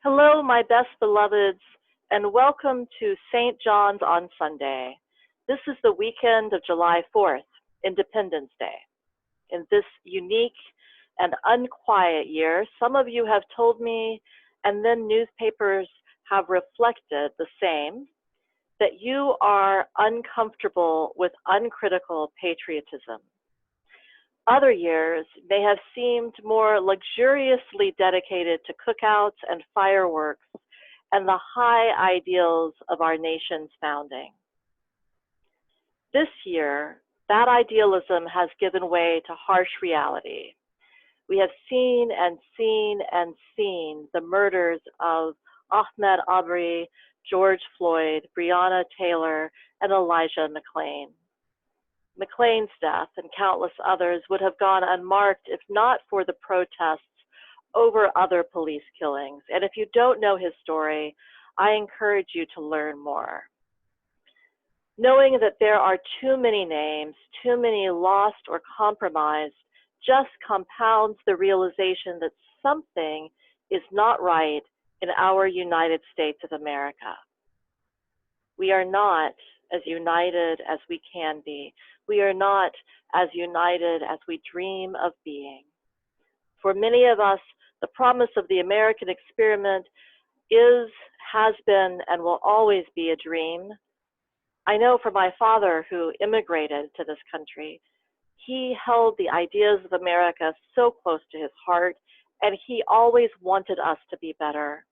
Hello, my best beloveds, and welcome to St. John's on Sunday. This is the weekend of July 4th, Independence Day. In this unique and unquiet year, some of you have told me, and then newspapers have reflected the same, that you are uncomfortable with uncritical patriotism. Other years may have seemed more luxuriously dedicated to cookouts and fireworks and the high ideals of our nation's founding. This year, that idealism has given way to harsh reality. We have seen and seen and seen the murders of Ahmaud Arbery, George Floyd, Breonna Taylor, and Elijah McClain. McClain's death and countless others would have gone unmarked if not for the protests over other police killings. And if you don't know his story, I encourage you to learn more. Knowing that there are too many names, too many lost or compromised, just compounds the realization that something is not right in our United States of America. We are not as united as we can be. We are not as united as we dream of being. For many of us, the promise of the American experiment is, has been, and will always be a dream. I know for my father, who immigrated to this country, he held the ideas of America so close to his heart, and he always wanted us to be better.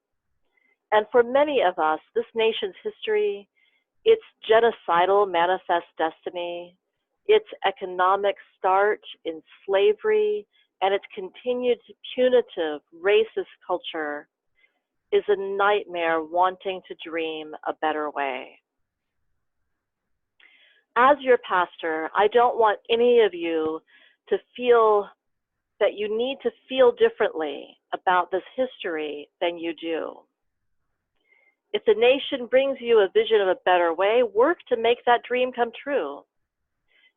And for many of us, this nation's history, its genocidal manifest destiny, its economic start in slavery, and its continued punitive racist culture is a nightmare wanting to dream a better way. As your pastor, I don't want any of you to feel that you need to feel differently about this history than you do. If the nation brings you a vision of a better way, work to make that dream come true.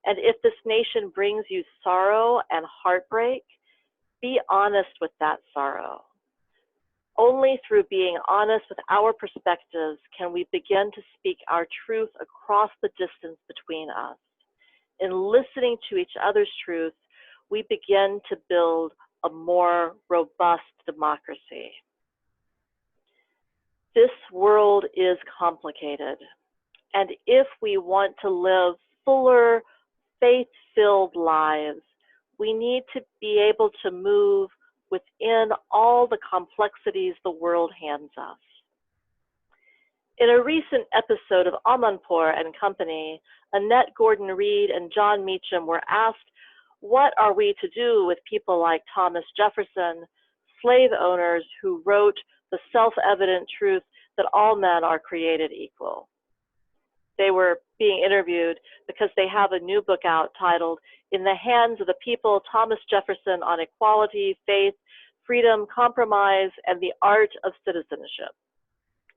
And if this nation brings you sorrow and heartbreak, be honest with that sorrow. Only through being honest with our perspectives can we begin to speak our truth across the distance between us. In listening to each other's truth, we begin to build a more robust democracy. This world is complicated, and if we want to live fuller, faith-filled lives, we need to be able to move within all the complexities the world hands us. In a recent episode of Amanpour and Company, Annette Gordon-Reed and John Meacham were asked, what are we to do with people like Thomas Jefferson, slave owners who wrote the self-evident truth that all men are created equal? They were being interviewed because they have a new book out titled, In the Hands of the People, Thomas Jefferson on Equality, Faith, Freedom, Compromise, and the Art of Citizenship.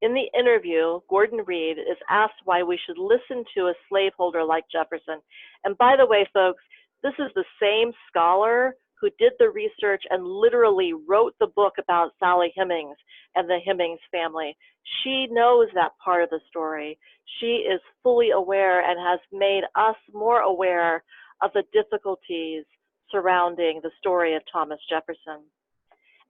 In the interview, Gordon Reed is asked why we should listen to a slaveholder like Jefferson. And by the way, folks, this is the same scholar who did the research and literally wrote the book about Sally Hemings and the Hemings family. She knows that part of the story. She is fully aware and has made us more aware of the difficulties surrounding the story of Thomas Jefferson.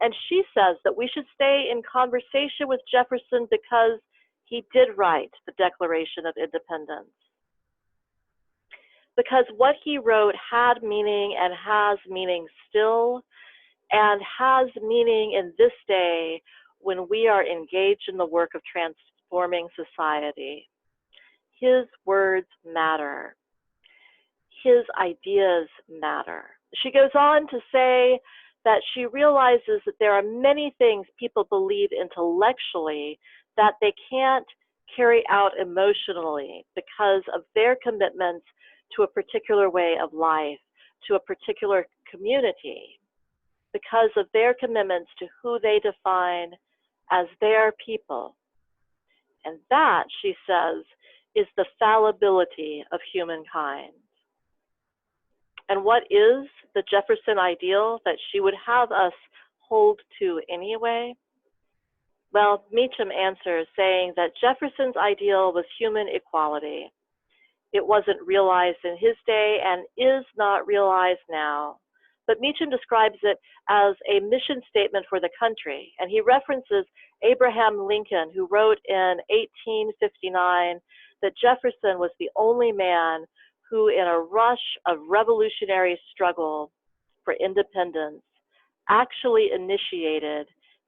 And she says that we should stay in conversation with Jefferson because he did write the Declaration of Independence. Because what he wrote had meaning and has meaning still, and has meaning in this day when we are engaged in the work of transforming society. His words matter. His ideas matter. She goes on to say that she realizes that there are many things people believe intellectually that they can't carry out emotionally because of their commitments to a particular way of life, to a particular community, because of their commitments to who they define as their people. And that, she says, is the fallibility of humankind. And what is the Jefferson ideal that she would have us hold to anyway? Well, Meacham answers saying that Jefferson's ideal was human equality. It wasn't realized in his day and is not realized now. But Meacham describes it as a mission statement for the country, and he references Abraham Lincoln, who wrote in 1859 that Jefferson was the only man who, in a rush of revolutionary struggle for independence, actually initiated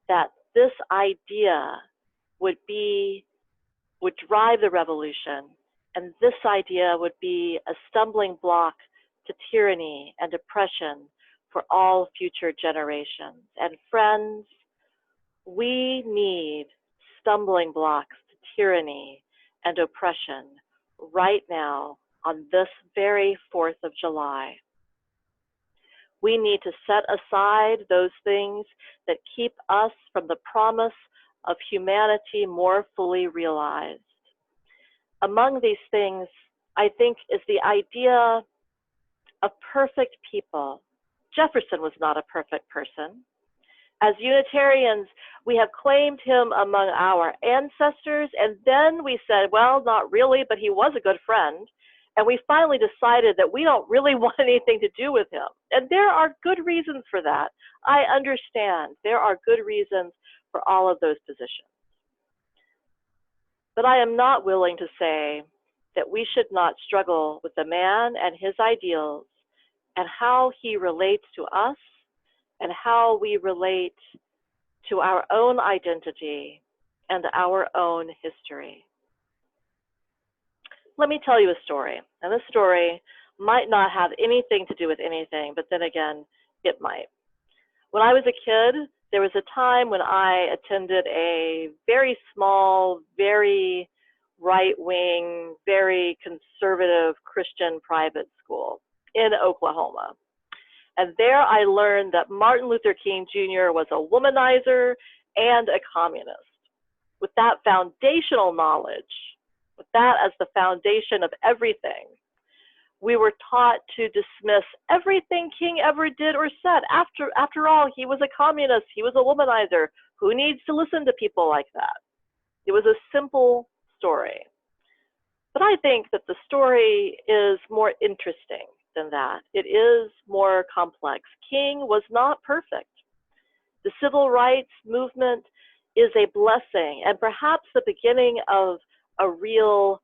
that this idea would drive the revolution, and this idea would be a stumbling block to tyranny and oppression for all future generations. And friends, we need stumbling blocks to tyranny and oppression right now on this very 4th of July. We need to set aside those things that keep us from the promise of humanity more fully realized. Among these things, I think, is the idea of perfect people. Jefferson was not a perfect person. As Unitarians, we have claimed him among our ancestors, and then we said, well, not really, but he was a good friend. And we finally decided that we don't really want anything to do with him. And there are good reasons for that. I understand there are good reasons for all of those positions. But I am not willing to say that we should not struggle with the man and his ideals and how he relates to us and how we relate to our own identity and our own history. Let me tell you a story, and this story might not have anything to do with anything, but then again, it might. When I was a kid, there was a time when I attended a very small, very right-wing, very conservative Christian private school in Oklahoma. And there I learned that Martin Luther King Jr. was a womanizer and a communist. With that foundational knowledge, with that as the foundation of everything, we were taught to dismiss everything King ever did or said. After all, he was a communist, he was a womanizer. Who needs to listen to people like that? It was a simple story. But I think that the story is more interesting than that. It is more complex. King was not perfect. The civil rights movement is a blessing and perhaps the beginning of a real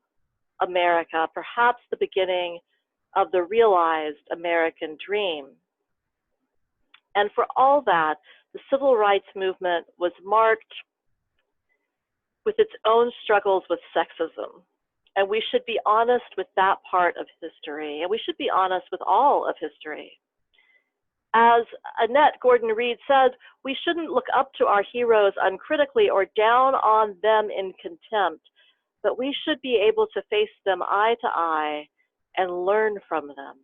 America, perhaps the beginning of the realized American dream. And for all that, the civil rights movement was marked with its own struggles with sexism. And we should be honest with that part of history, and we should be honest with all of history. As Annette Gordon-Reed said, we shouldn't look up to our heroes uncritically or down on them in contempt, but we should be able to face them eye to eye and learn from them.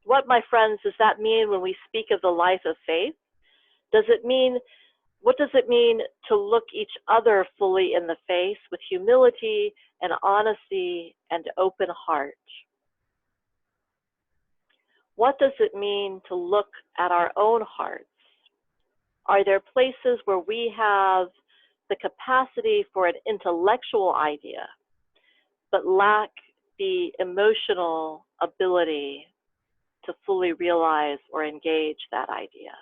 What, my friends, does that mean when we speak of the life of faith? What does it mean to look each other fully in the face with humility and honesty and open heart? What does it mean to look at our own hearts? Are there places where we have the capacity for an intellectual idea, but lack the emotional ability to fully realize or engage that idea?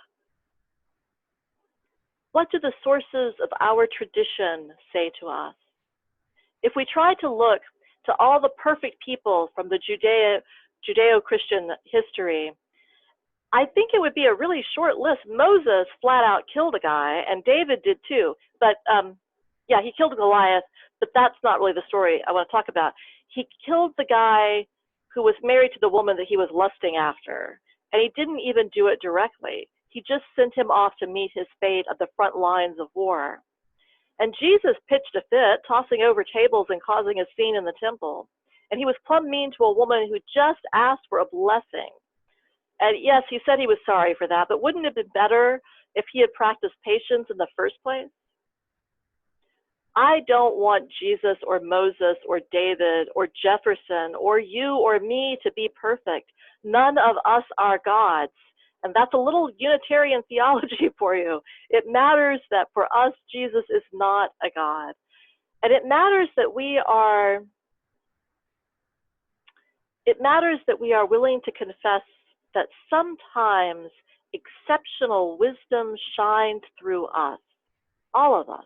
What do the sources of our tradition say to us? If we try to look to all the perfect people from the Judeo-Christian history, I think it would be a really short list. Moses flat out killed a guy, and David did too. But yeah, he killed Goliath, but that's not really the story I want to talk about. He killed the guy who was married to the woman that he was lusting after, and he didn't even do it directly. He just sent him off to meet his fate at the front lines of war. And Jesus pitched a fit, tossing over tables and causing a scene in the temple. And he was plumb mean to a woman who just asked for a blessing. And yes, he said he was sorry for that, but wouldn't it have been better if he had practiced patience in the first place? I don't want Jesus or Moses or David or Jefferson or you or me to be perfect. None of us are gods. And that's a little Unitarian theology for you. It matters that for us, Jesus is not a God. And it matters that we are willing to confess that sometimes exceptional wisdom shined through us, all of us.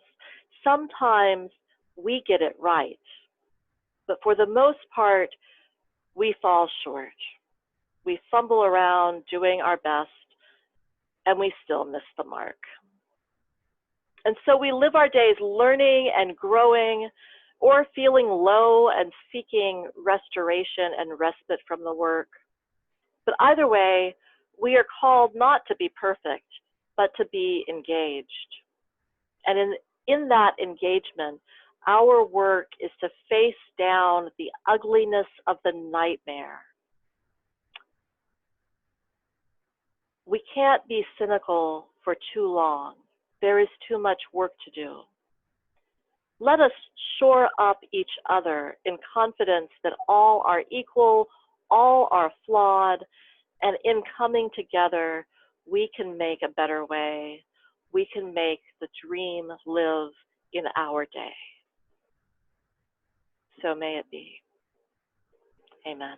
Sometimes we get it right, but for the most part, we fall short. We fumble around doing our best, and we still miss the mark. And so we live our days learning and growing, or feeling low and seeking restoration and respite from the work. But either way, we are called not to be perfect, but to be engaged. And in that engagement, our work is to face down the ugliness of the nightmare. We can't be cynical for too long. There is too much work to do. Let us shore up each other in confidence that all are equal, all are flawed, and in coming together, we can make a better way. We can make the dream live in our day. So may it be. Amen.